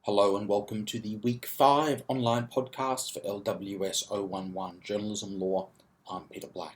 Hello and welcome to the Week 5 online podcast for LWS011 Journalism Law. I'm Peter Black.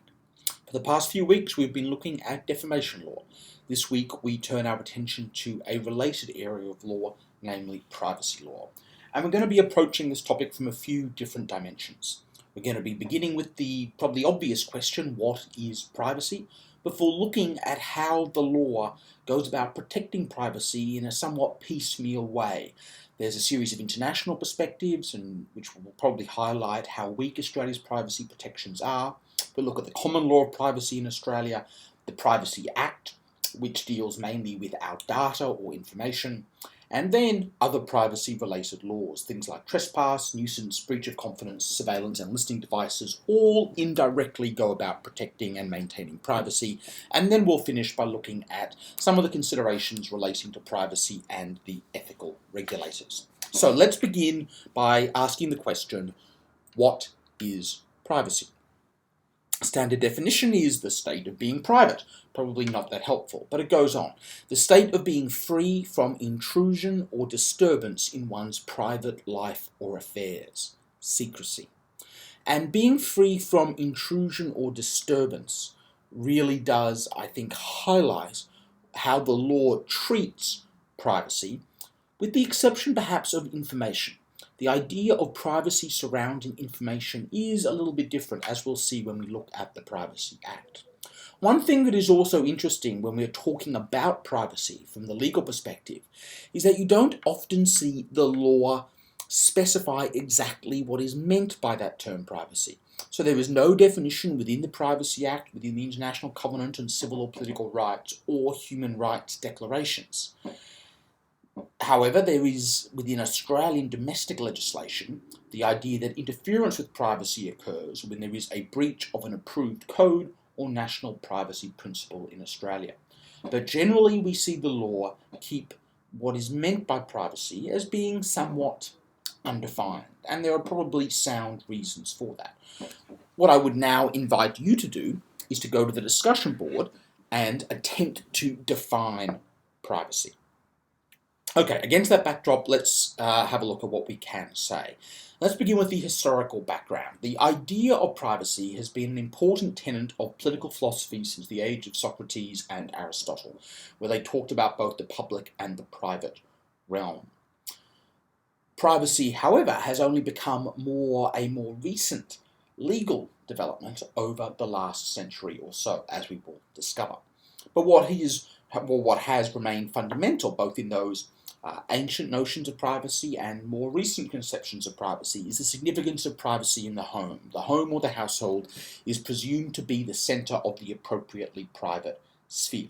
For the past few weeks we've been looking at defamation law. This week we turn our attention to a related area of law, namely privacy law. And we're going to be approaching this topic from a few different dimensions. We're going to be beginning with the probably obvious question, what is privacy? Before looking at how the law goes about protecting privacy in a somewhat piecemeal way. There's a series of international perspectives, which will probably highlight how weak Australia's privacy protections are. We'll look at the common law of privacy in Australia, the Privacy Act, which deals mainly with our data or information, and then other privacy-related laws, things like trespass, nuisance, breach of confidence, surveillance and listening devices, all indirectly go about protecting and maintaining privacy. And then we'll finish by looking at some of the considerations relating to privacy and the ethical regulators. So let's begin by asking the question, what is privacy? Standard definition is the state of being private. Probably not that helpful, but it goes on. The state of being free from intrusion or disturbance in one's private life or affairs. Secrecy. And being free from intrusion or disturbance really does, I think, highlight how the law treats privacy, with the exception perhaps of information. The idea of privacy surrounding information is a little bit different, as we'll see when we look at the Privacy Act. One thing that is also interesting when we're talking about privacy from the legal perspective is that you don't often see the law specify exactly what is meant by that term privacy. So there is no definition within the Privacy Act, within the International Covenant on Civil or Political Rights or Human Rights declarations. However, there is, within Australian domestic legislation, the idea that interference with privacy occurs when there is a breach of an approved code or national privacy principle in Australia. But generally we see the law keep what is meant by privacy as being somewhat undefined, and there are probably sound reasons for that. What I would now invite you to do is to go to the discussion board and attempt to define privacy. Okay, against that backdrop, let's have a look at what we can say. Let's begin with the historical background. The idea of privacy has been an important tenet of political philosophy since the age of Socrates and Aristotle, where they talked about both the public and the private realm. Privacy, however, has only become a more recent legal development over the last century or so, as we will discover. But what has remained fundamental, both in those ancient notions of privacy and more recent conceptions of privacy, is the significance of privacy in the home. The home or the household is presumed to be the centre of the appropriately private sphere.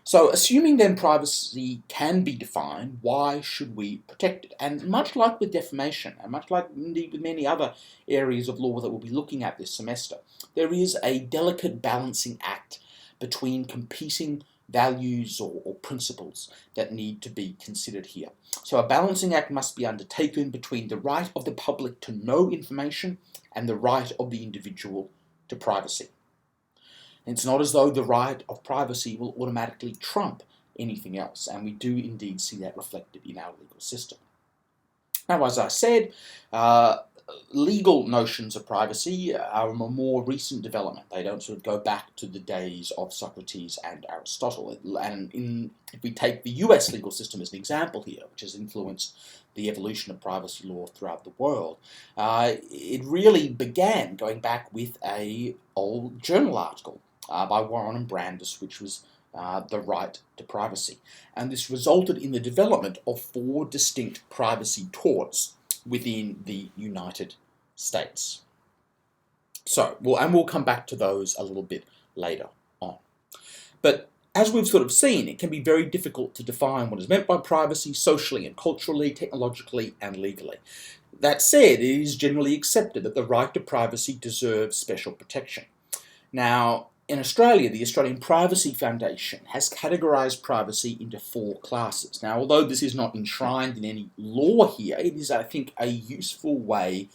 So assuming then privacy can be defined, why should we protect it? And much like with defamation, and much like indeed with many other areas of law that we'll be looking at this semester, there is a delicate balancing act between competing values or principles that need to be considered here. So a balancing act must be undertaken between the right of the public to know information and the right of the individual to privacy. It's not as though the right of privacy will automatically trump anything else, and we do indeed see that reflected in our legal system. Now, as I said, legal notions of privacy are a more recent development. They don't sort of go back to the days of Socrates and Aristotle. And if we take the US legal system as an example here, which has influenced the evolution of privacy law throughout the world, it really began going back with an old journal article by Warren and Brandis, which was the right to privacy. And this resulted in the development of 4 distinct privacy torts within the United States. So, we'll come back to those a little bit later on. But as we've sort of seen, it can be very difficult to define what is meant by privacy socially and culturally, technologically and legally. That said, it is generally accepted that the right to privacy deserves special protection. Now, in Australia, the Australian Privacy Foundation has categorised privacy into 4 classes. Now, although this is not enshrined in any law here, it is, I think, a useful way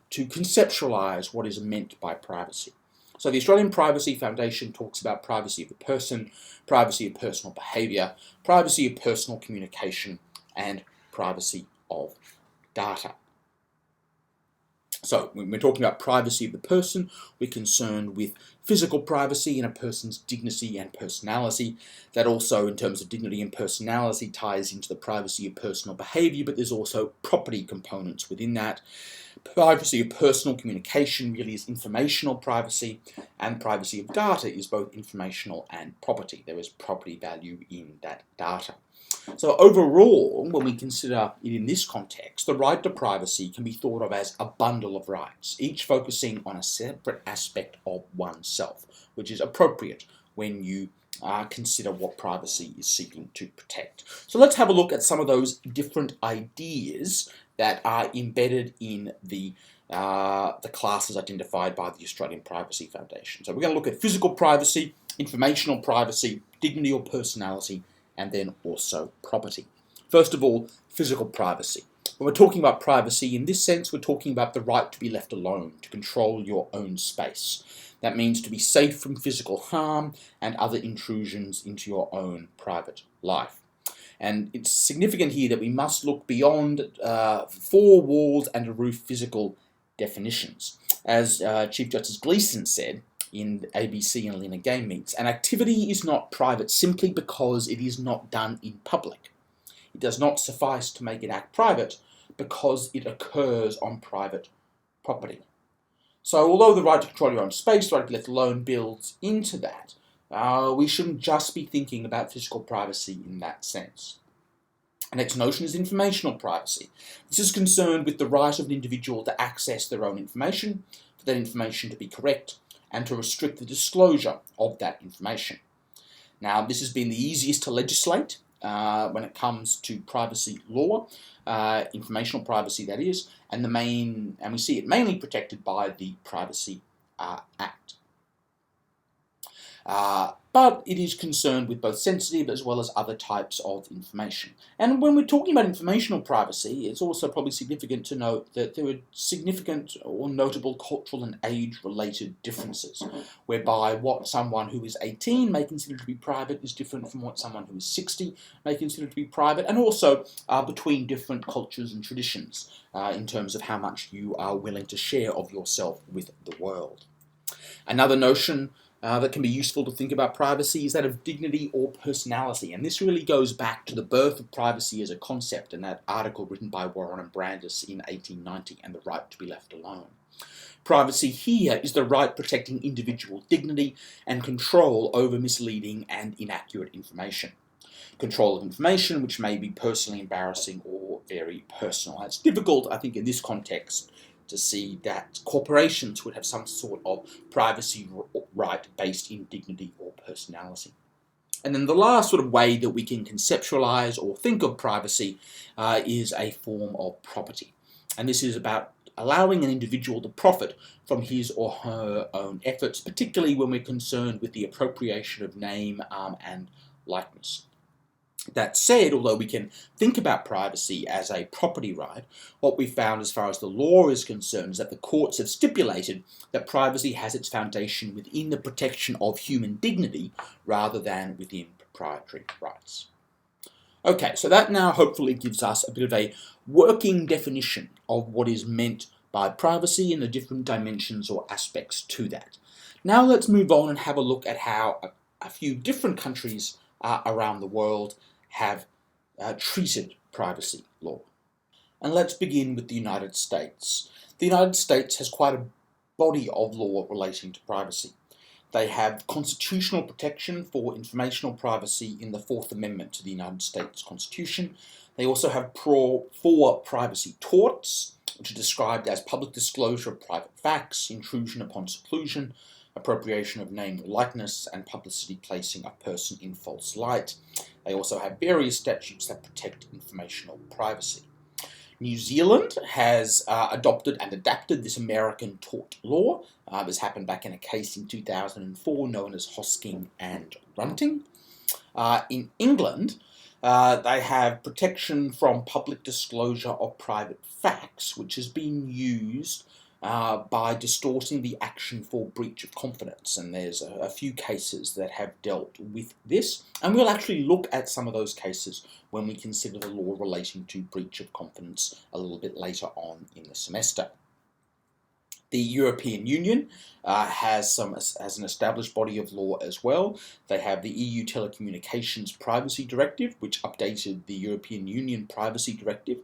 to conceptualise what is meant by privacy. So the Australian Privacy Foundation talks about privacy of the person, privacy of personal behaviour, privacy of personal communication, and privacy of data. So when we're talking about privacy of the person, we're concerned with physical privacy and a person's dignity and personality. That also, in terms of dignity and personality, ties into the privacy of personal behaviour, but there's also property components within that. Privacy of personal communication really is informational privacy, and privacy of data is both informational and property. There is property value in that data. So overall, when we consider it in this context, the right to privacy can be thought of as a bundle of rights, each focusing on a separate aspect of oneself, which is appropriate when you consider what privacy is seeking to protect. So let's have a look at some of those different ideas that are embedded in the classes identified by the Australian Privacy Foundation. So we're going to look at physical privacy, informational privacy, dignity or personality, and then also property. First of all, physical privacy. When we're talking about privacy, in this sense, we're talking about the right to be left alone, to control your own space. That means to be safe from physical harm and other intrusions into your own private life. And it's significant here that we must look beyond four walls and a roof physical definitions. As Chief Justice Gleeson said in ABC and Lena Game Meets, an activity is not private simply because it is not done in public. It does not suffice to make an act private because it occurs on private property. So although the right to control your own space, the right to be left alone builds into that, we shouldn't just be thinking about physical privacy in that sense. The next notion is informational privacy. This is concerned with the right of an individual to access their own information, for that information to be correct, and to restrict the disclosure of that information. Now, this has been the easiest to legislate when it comes to privacy law, informational privacy that is, and we see it mainly protected by the Privacy Act. But it is concerned with both sensitive as well as other types of information. And when we're talking about informational privacy, it's also probably significant to note that there are significant or notable cultural and age-related differences, whereby what someone who is 18 may consider to be private is different from what someone who is 60 may consider to be private, and also between different cultures and traditions in terms of how much you are willing to share of yourself with the world. Another notion that can be useful to think about privacy is that of dignity or personality, and this really goes back to the birth of privacy as a concept in that article written by Warren and Brandis in 1890, and the right to be left alone. Privacy here is the right protecting individual dignity and control over misleading and inaccurate information. Control of information which may be personally embarrassing or very personal. It's difficult, I think, in this context to see that corporations would have some sort of privacy right based in dignity or personality. And then the last sort of way that we can conceptualize or think of privacy is a form of property. And this is about allowing an individual to profit from his or her own efforts, particularly when we're concerned with the appropriation of name and likeness. That said, although we can think about privacy as a property right, what we found as far as the law is concerned is that the courts have stipulated that privacy has its foundation within the protection of human dignity rather than within proprietary rights. Okay, so that now hopefully gives us a bit of a working definition of what is meant by privacy and the different dimensions or aspects to that. Now let's move on and have a look at how a few different countries around the world have treated privacy law. And let's begin with the United States. The United States has quite a body of law relating to privacy. They have constitutional protection for informational privacy in the Fourth Amendment to the United States Constitution. They also have four privacy torts, which are described as public disclosure of private facts, intrusion upon seclusion, appropriation of name or likeness, and publicity placing a person in false light. They also have various statutes that protect informational privacy. New Zealand has adopted and adapted this American tort law. This happened back in a case in 2004 known as Hosking and Runting. In England, they have protection from public disclosure of private facts, which has been used by distorting the action for breach of confidence. And there's a few cases that have dealt with this, and we'll actually look at some of those cases when we consider the law relating to breach of confidence a little bit later on in the semester. The European Union has an established body of law as well. They have the EU Telecommunications Privacy Directive, which updated the European Union Privacy Directive.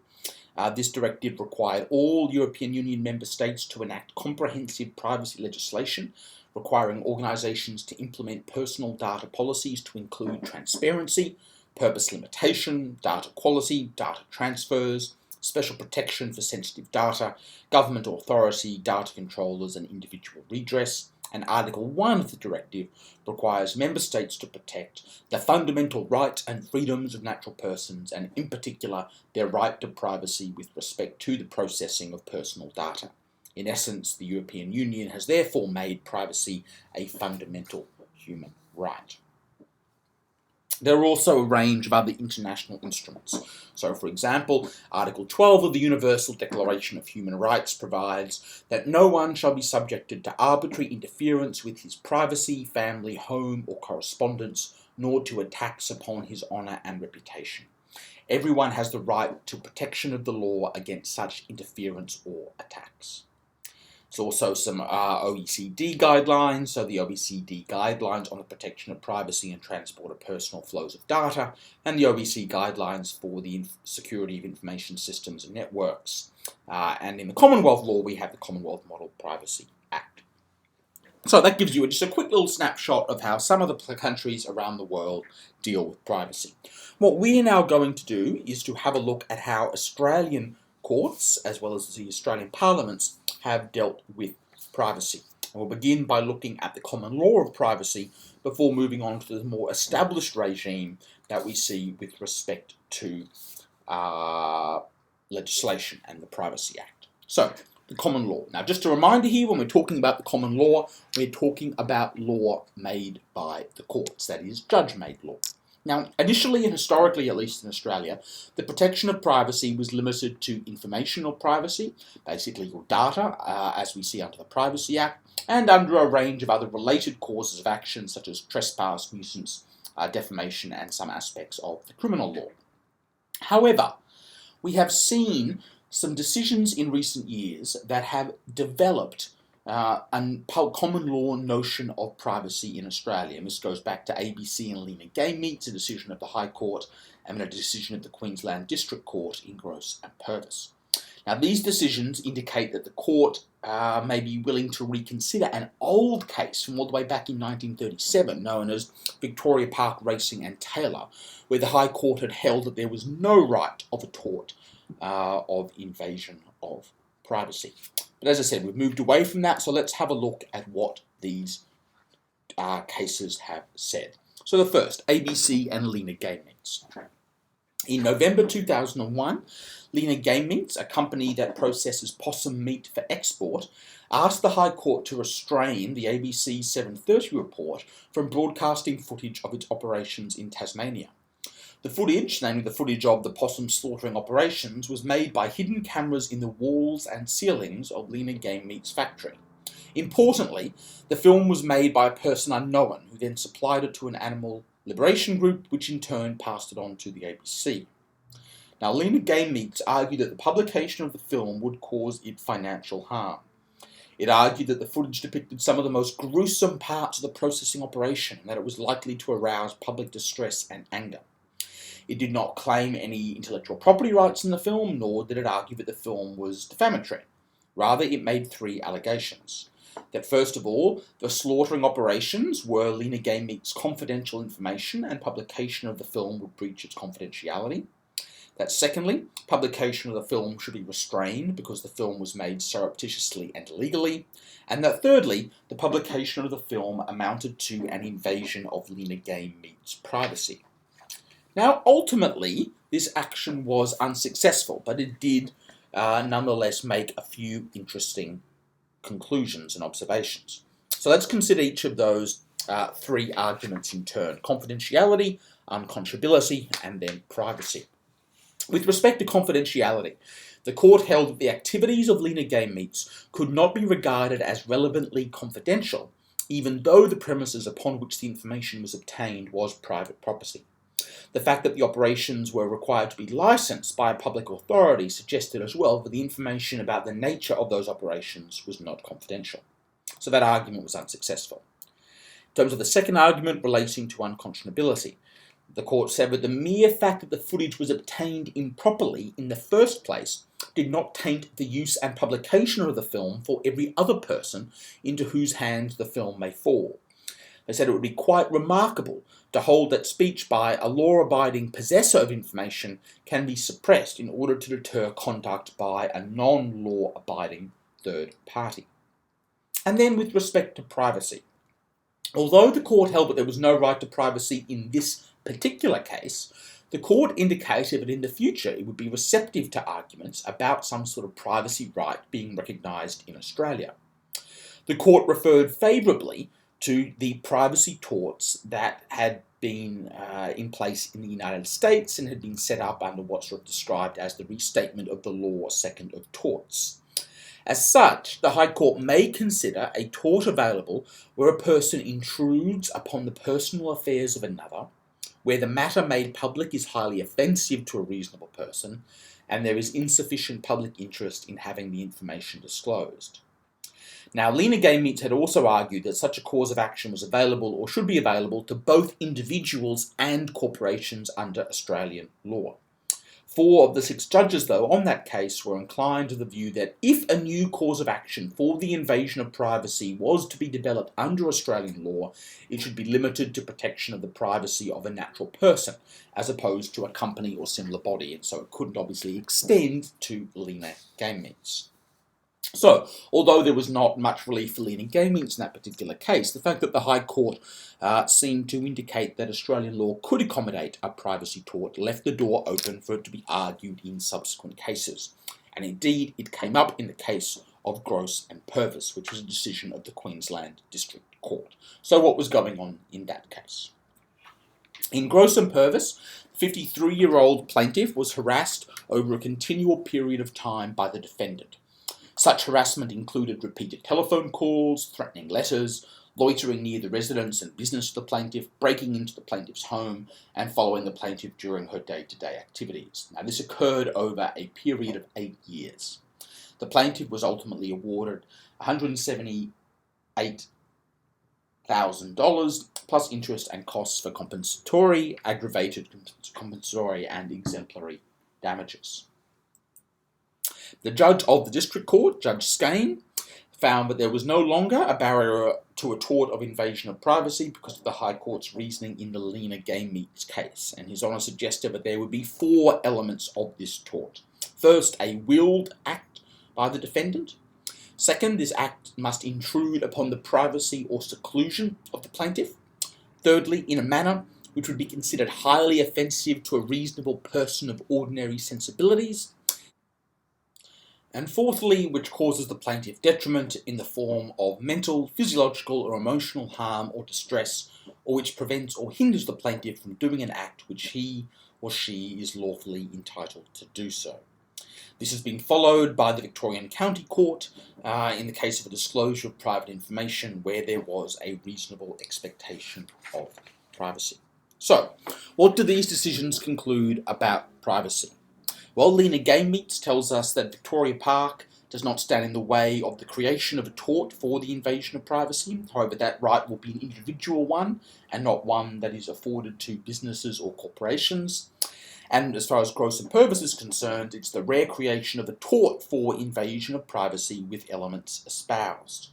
This directive required all European Union member states to enact comprehensive privacy legislation, requiring organisations to implement personal data policies to include transparency, purpose limitation, data quality, data transfers, special protection for sensitive data, government authority, data controllers and individual redress. And Article 1 of the directive requires member states to protect the fundamental rights and freedoms of natural persons, and in particular their right to privacy with respect to the processing of personal data. In essence, the European Union has therefore made privacy a fundamental human right. There are also a range of other international instruments. So, for example, Article 12 of the Universal Declaration of Human Rights provides that no one shall be subjected to arbitrary interference with his privacy, family, home, or correspondence, nor to attacks upon his honour and reputation. Everyone has the right to protection of the law against such interference or attacks. There's also some OECD guidelines, so the OECD guidelines on the protection of privacy and transport of personal flows of data, and the OECD guidelines for the security of information systems and networks. And in the Commonwealth law, we have the Commonwealth Model Privacy Act. So that gives you just a quick little snapshot of how some of the countries around the world deal with privacy. What we are now going to do is to have a look at how Australian courts, as well as the Australian parliaments, have dealt with privacy. And we'll begin by looking at the common law of privacy before moving on to the more established regime that we see with respect to legislation and the Privacy Act. So, the common law. Now, just a reminder here, when we're talking about the common law, we're talking about law made by the courts, that is, judge-made law. Now, initially and historically, at least in Australia, the protection of privacy was limited to informational privacy, basically your data, as we see under the Privacy Act, and under a range of other related causes of action, such as trespass, nuisance, defamation, and some aspects of the criminal law. However, we have seen some decisions in recent years that have developed a common law notion of privacy in Australia. And this goes back to ABC and Lena Game Meats, a decision of the High Court, and a decision of the Queensland District Court in Gross and Purvis. Now, these decisions indicate that the court may be willing to reconsider an old case from all the way back in 1937, known as Victoria Park Racing and Taylor, where the High Court had held that there was no right of a tort of invasion of privacy. But as I said, we've moved away from that, so let's have a look at what these cases have said. So the first, ABC and Lena Game Meats. In November 2001, Lena Game Meats, a company that processes possum meat for export, asked the High Court to restrain the ABC 730 report from broadcasting footage of its operations in Tasmania. The footage, namely the footage of the possum slaughtering operations, was made by hidden cameras in the walls and ceilings of Lena Game Meats' factory. Importantly, the film was made by a person unknown, who then supplied it to an animal liberation group, which in turn passed it on to the ABC. Now, Lena Game Meats argued that the publication of the film would cause it financial harm. It argued that the footage depicted some of the most gruesome parts of the processing operation, and that it was likely to arouse public distress and anger. It did not claim any intellectual property rights in the film, nor did it argue that the film was defamatory. Rather, it made three allegations. That first of all, the slaughtering operations were Lena Game Meats' confidential information, and publication of the film would breach its confidentiality. That secondly, publication of the film should be restrained because the film was made surreptitiously and illegally. And that thirdly, the publication of the film amounted to an invasion of Lena Game Meats' privacy. Now, ultimately, this action was unsuccessful, but it did nonetheless make a few interesting conclusions and observations. So let's consider each of those three arguments in turn: confidentiality, unconscionability, and then privacy. With respect to confidentiality, The court held that the activities of Lena Game Meats could not be regarded as relevantly confidential, even though the premises upon which the information was obtained was private property. The fact that the operations were required to be licensed by a public authority suggested as well that the information about the nature of those operations was not confidential. So that argument was unsuccessful. In terms of the second argument relating to unconscionability, the court said that the mere fact that the footage was obtained improperly in the first place did not taint the use and publication of the film for every other person into whose hands the film may fall. They said it would be quite remarkable to hold that speech by a law-abiding possessor of information can be suppressed in order to deter conduct by a non-law-abiding third party. And then with respect to privacy, although the court held that there was no right to privacy in this particular case, the court indicated that in the future it would be receptive to arguments about some sort of privacy right being recognised in Australia. The court referred favourably to the privacy torts that had been in place in the United States and had been set up under what's sort of described as the restatement of the law second of torts. As such, the High Court may consider a tort available where a person intrudes upon the personal affairs of another, where the matter made public is highly offensive to a reasonable person, and there is insufficient public interest in having the information disclosed. Now, Lena Game Meats had also argued that such a cause of action was available or should be available to both individuals and corporations under Australian law. 4 of the 6 judges, though, on that case were inclined to the view that if a new cause of action for the invasion of privacy was to be developed under Australian law, it should be limited to protection of the privacy of a natural person, as opposed to a company or similar body, and so it couldn't obviously extend to Lena Game Meats. So, although there was not much relief for Lena Game Meats in that particular case, the fact that the High Court seemed to indicate that Australian law could accommodate a privacy tort left the door open for it to be argued in subsequent cases. And indeed, it came up in the case of Gross and Purvis, which was a decision of the Queensland District Court. So what was going on in that case? In Gross and Purvis, the 53-year-old plaintiff was harassed over a continual period of time by the defendant. Such harassment included repeated telephone calls, threatening letters, loitering near the residence and business of the plaintiff, breaking into the plaintiff's home, and following the plaintiff during her day-to-day activities. Now, this occurred over a period of 8 years. The plaintiff was ultimately awarded $178,000 plus interest and costs for compensatory, aggravated compensatory, and exemplary damages. The judge of the District Court, Judge Skane, found that there was no longer a barrier to a tort of invasion of privacy because of the High Court's reasoning in the Lena Game Meats case, and His Honour suggested that there would be 4 elements of this tort. First, a willed act by the defendant. Second, this act must intrude upon the privacy or seclusion of the plaintiff. Thirdly, in a manner which would be considered highly offensive to a reasonable person of ordinary sensibilities. And fourthly, which causes the plaintiff detriment in the form of mental, physiological, or emotional harm or distress, or which prevents or hinders the plaintiff from doing an act which he or she is lawfully entitled to do so. This has been followed by the Victorian County Court in the case of a disclosure of private information where there was a reasonable expectation of privacy. So, what do these decisions conclude about privacy? Well, Lena Game Meats tells us that Victoria Park does not stand in the way of the creation of a tort for the invasion of privacy. However, that right will be an individual one and not one that is afforded to businesses or corporations. And as far as Gross and Purvis is concerned, it's the rare creation of a tort for invasion of privacy with elements espoused.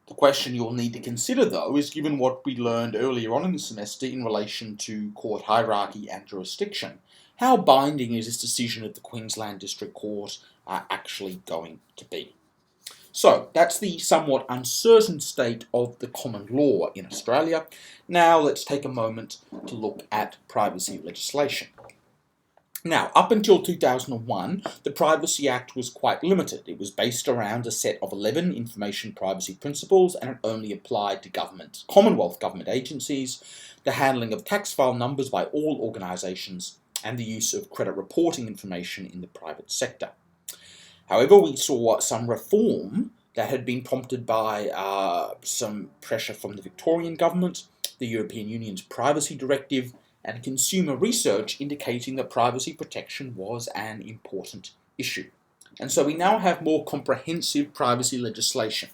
The question you'll need to consider, though, is given what we learned earlier on in the semester in relation to court hierarchy and jurisdiction, how binding is this decision of the Queensland District Court actually going to be? So, that's the somewhat uncertain state of the common law in Australia. Now, let's take a moment to look at privacy legislation. Now, up until 2001, the Privacy Act was quite limited. It was based around a set of 11 information privacy principles, and it only applied to government, Commonwealth government agencies, the handling of tax file numbers by all organisations, and the use of credit reporting information in the private sector. However, we saw some reform that had been prompted by some pressure from the Victorian government, the European Union's Privacy Directive, and consumer research indicating that privacy protection was an important issue. And so we now have more comprehensive privacy legislation.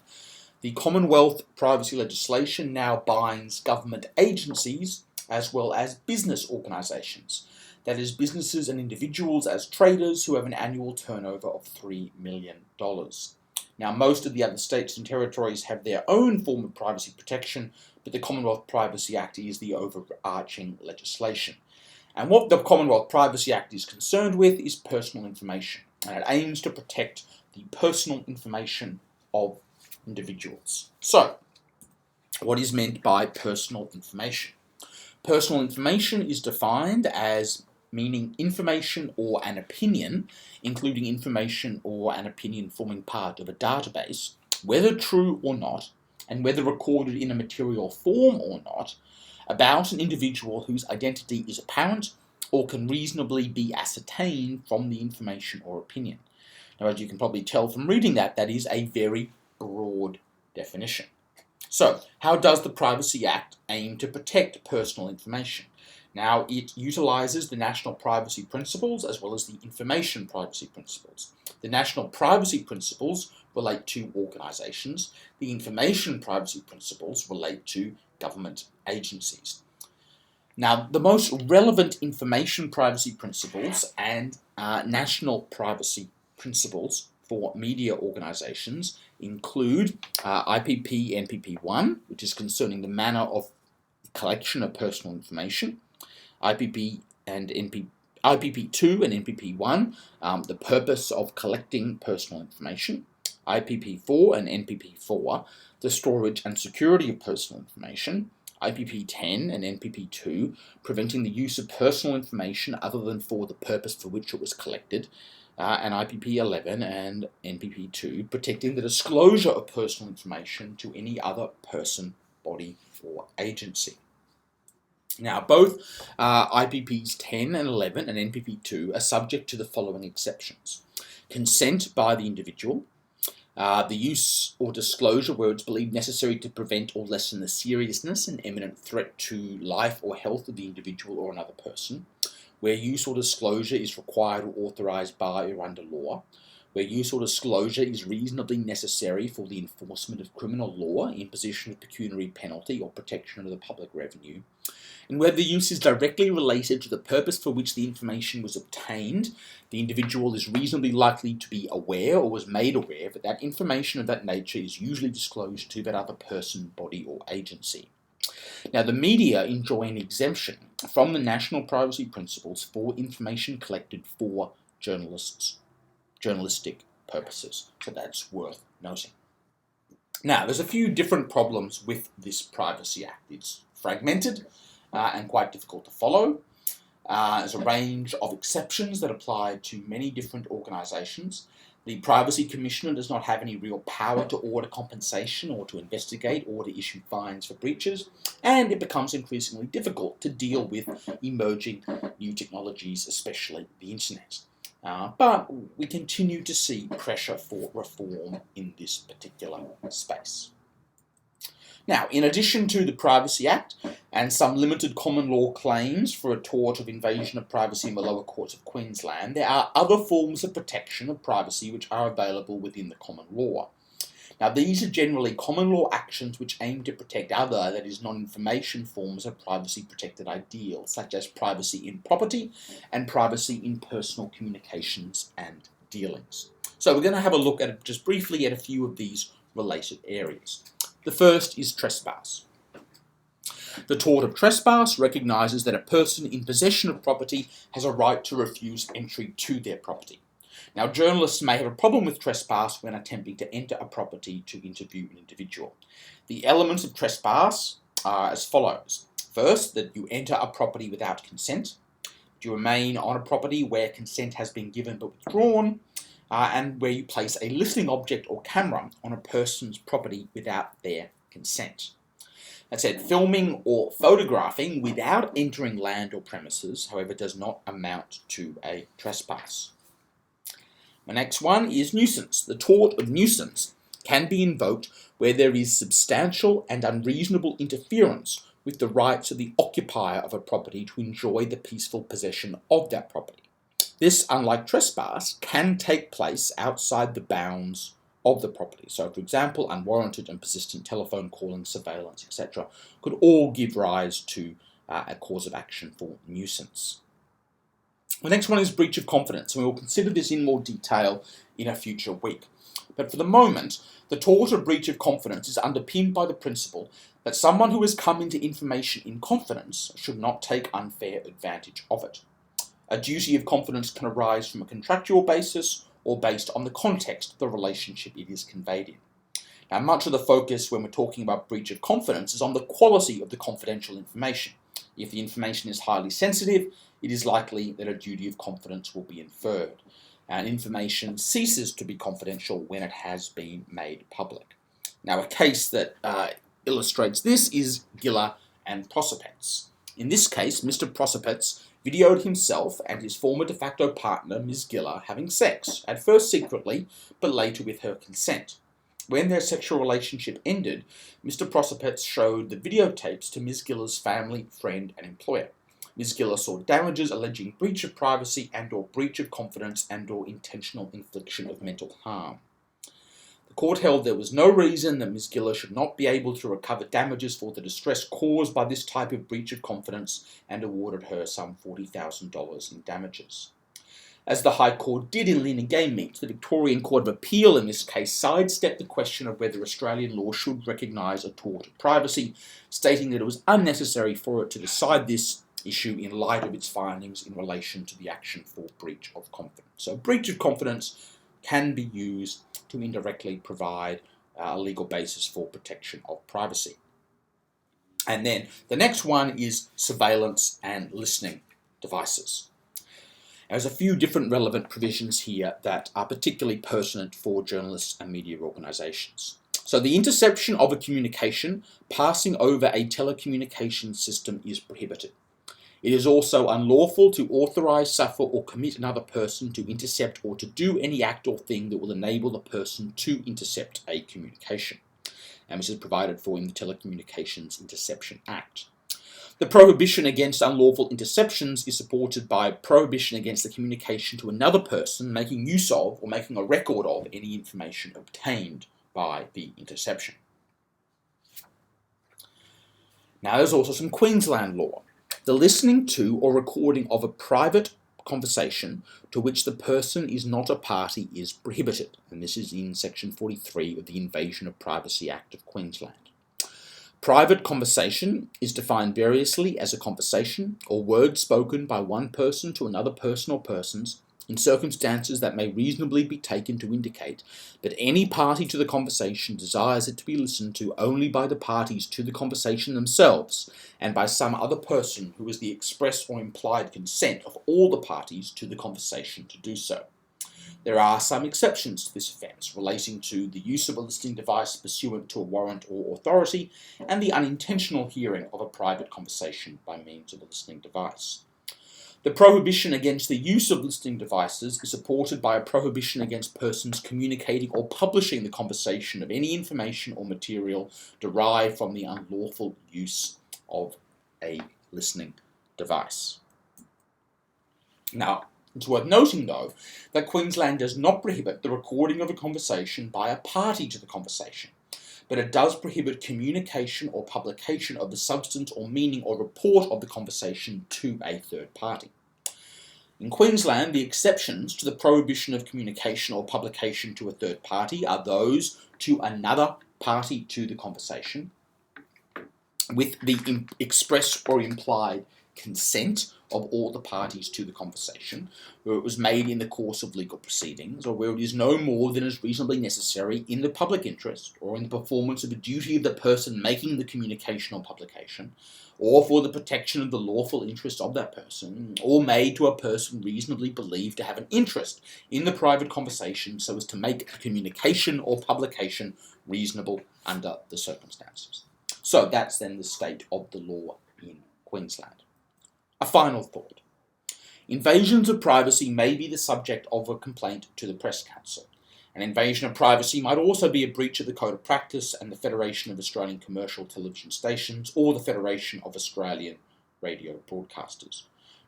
The Commonwealth privacy legislation now binds government agencies as well as business organisations. That is, businesses and individuals as traders who have an annual turnover of $3 million. Now, most of the other states and territories have their own form of privacy protection, but the Commonwealth Privacy Act is the overarching legislation. And what the Commonwealth Privacy Act is concerned with is personal information, and it aims to protect the personal information of individuals. So, what is meant by personal information? Personal information is defined as meaning information or an opinion, including information or an opinion forming part of a database, whether true or not, and whether recorded in a material form or not, about an individual whose identity is apparent or can reasonably be ascertained from the information or opinion. Now, as you can probably tell from reading that, that is a very broad definition. So, how does the Privacy Act aim to protect personal information? Now, it utilises the national privacy principles as well as the information privacy principles. The national privacy principles relate to organisations. The information privacy principles relate to government agencies. Now, the most relevant information privacy principles and national privacy principles for media organisations include IPP NPP1, which is concerning the manner of collection of personal information, IPP2 and NPP1, the purpose of collecting personal information, IPP4 and NPP4, the storage and security of personal information, IPP10 and NPP2, preventing the use of personal information other than for the purpose for which it was collected, and IPP11 and NPP2, protecting the disclosure of personal information to any other person, body, or agency. Now, both IPPs 10 and 11 and NPP2 are subject to the following exceptions. Consent by the individual, the use or disclosure where it's believed necessary to prevent or lessen the seriousness and imminent threat to life or health of the individual or another person, where use or disclosure is required or authorised by or under law, where use or disclosure is reasonably necessary for the enforcement of criminal law, imposition of pecuniary penalty or protection of the public revenue, and where the use is directly related to the purpose for which the information was obtained, the individual is reasonably likely to be aware or was made aware that that information of that nature is usually disclosed to that other person, body or agency. Now, the media enjoy an exemption from the national privacy principles for information collected for journalistic purposes, so that's worth noting. Now, there's a few different problems with this Privacy Act. It's fragmented and quite difficult to follow. There's a range of exceptions that apply to many different organisations. The Privacy Commissioner does not have any real power to order compensation or to investigate or to issue fines for breaches, and it becomes increasingly difficult to deal with emerging new technologies, especially the internet. But we continue to see pressure for reform in this particular space. Now, in addition to the Privacy Act and some limited common law claims for a tort of invasion of privacy in the lower courts of Queensland, there are other forms of protection of privacy which are available within the common law. Now, these are generally common law actions which aim to protect other, that is, non-information forms of privacy-protected ideals, such as privacy in property and privacy in personal communications and dealings. So we're going to have a look at just briefly at a few of these related areas. The first is trespass. The tort of trespass recognises that a person in possession of property has a right to refuse entry to their property. Now, journalists may have a problem with trespass when attempting to enter a property to interview an individual. The elements of trespass are as follows. First, that you enter a property without consent, that you remain on a property where consent has been given but withdrawn, and where you place a listening object or camera on a person's property without their consent. That said, filming or photographing without entering land or premises, however, does not amount to a trespass. The next one is nuisance. The tort of nuisance can be invoked where there is substantial and unreasonable interference with the rights of the occupier of a property to enjoy the peaceful possession of that property. This, unlike trespass, can take place outside the bounds of the property. So, for example, unwarranted and persistent telephone calling, surveillance, etc., could all give rise to a cause of action for nuisance. The next one is breach of confidence, and we will consider this in more detail in a future week. But for the moment, the tort of breach of confidence is underpinned by the principle that someone who has come into information in confidence should not take unfair advantage of it. A duty of confidence can arise from a contractual basis or based on the context of the relationship it is conveyed in. Now, much of the focus when we're talking about breach of confidence is on the quality of the confidential information. If the information is highly sensitive, it is likely that a duty of confidence will be inferred, and information ceases to be confidential when it has been made public. Now, a case that illustrates this is Giller and Prosopets. In this case, Mr. Prosopets videoed himself and his former de facto partner, Ms. Giller, having sex, at first secretly, but later with her consent. When their sexual relationship ended, Mr. Prosopets showed the videotapes to Ms. Giller's family, friend, and employer. Ms. Giller sought damages alleging breach of privacy and/or breach of confidence and/or intentional infliction of mental harm. The court held there was no reason that Ms. Giller should not be able to recover damages for the distress caused by this type of breach of confidence and awarded her some $40,000 in damages. As the High Court did in Lynn and Game Meat, the Victorian Court of Appeal in this case sidestepped the question of whether Australian law should recognise a tort of privacy, stating that it was unnecessary for it to decide this issue in light of its findings in relation to the action for breach of confidence. So breach of confidence can be used to indirectly provide a legal basis for protection of privacy. And then the next one is surveillance and listening devices. There's a few different relevant provisions here that are particularly pertinent for journalists and media organisations. So the interception of a communication passing over a telecommunications system is prohibited. It is also unlawful to authorise, suffer or commit another person to intercept or to do any act or thing that will enable the person to intercept a communication. And this is provided for in the Telecommunications Interception Act. The prohibition against unlawful interceptions is supported by prohibition against the communication to another person making use of or making a record of any information obtained by the interception. Now there's also some Queensland law. The listening to or recording of a private conversation to which the person is not a party is prohibited, and this is in Section 43 of the Invasion of Privacy Act of Queensland. Private conversation is defined variously as a conversation or words spoken by one person to another person or persons in circumstances that may reasonably be taken to indicate that any party to the conversation desires it to be listened to only by the parties to the conversation themselves and by some other person who has the express or implied consent of all the parties to the conversation to do so. There are some exceptions to this offence relating to the use of a listening device pursuant to a warrant or authority and the unintentional hearing of a private conversation by means of a listening device. The prohibition against the use of listening devices is supported by a prohibition against persons communicating or publishing the conversation of any information or material derived from the unlawful use of a listening device. Now, it's worth noting, though, that Queensland does not prohibit the recording of a conversation by a party to the conversation, but it does prohibit communication or publication of the substance or meaning or report of the conversation to a third party. In Queensland, the exceptions to the prohibition of communication or publication to a third party are those to another party to the conversation, with the express or implied consent of all the parties to the conversation, where it was made in the course of legal proceedings, or where it is no more than is reasonably necessary in the public interest, or in the performance of a duty of the person making the communication or publication, or for the protection of the lawful interest of that person, or made to a person reasonably believed to have an interest in the private conversation so as to make the communication or publication reasonable under the circumstances. So that's then the state of the law in Queensland. A final thought. Invasions of privacy may be the subject of a complaint to the Press Council. An invasion of privacy might also be a breach of the Code of Practice and the Federation of Australian Commercial Television Stations or the Federation of Australian Radio Broadcasters.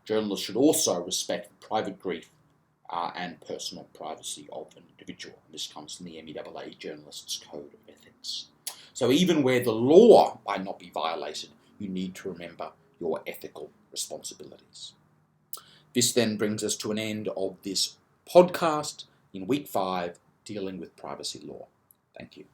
Journalists should also respect the private grief and personal privacy of an individual. This comes from the MEAA Journalists Code of Ethics. So even where the law might not be violated, you need to remember your ethical responsibilities. This then brings us to an end of this podcast in week 5, dealing with privacy law. Thank you.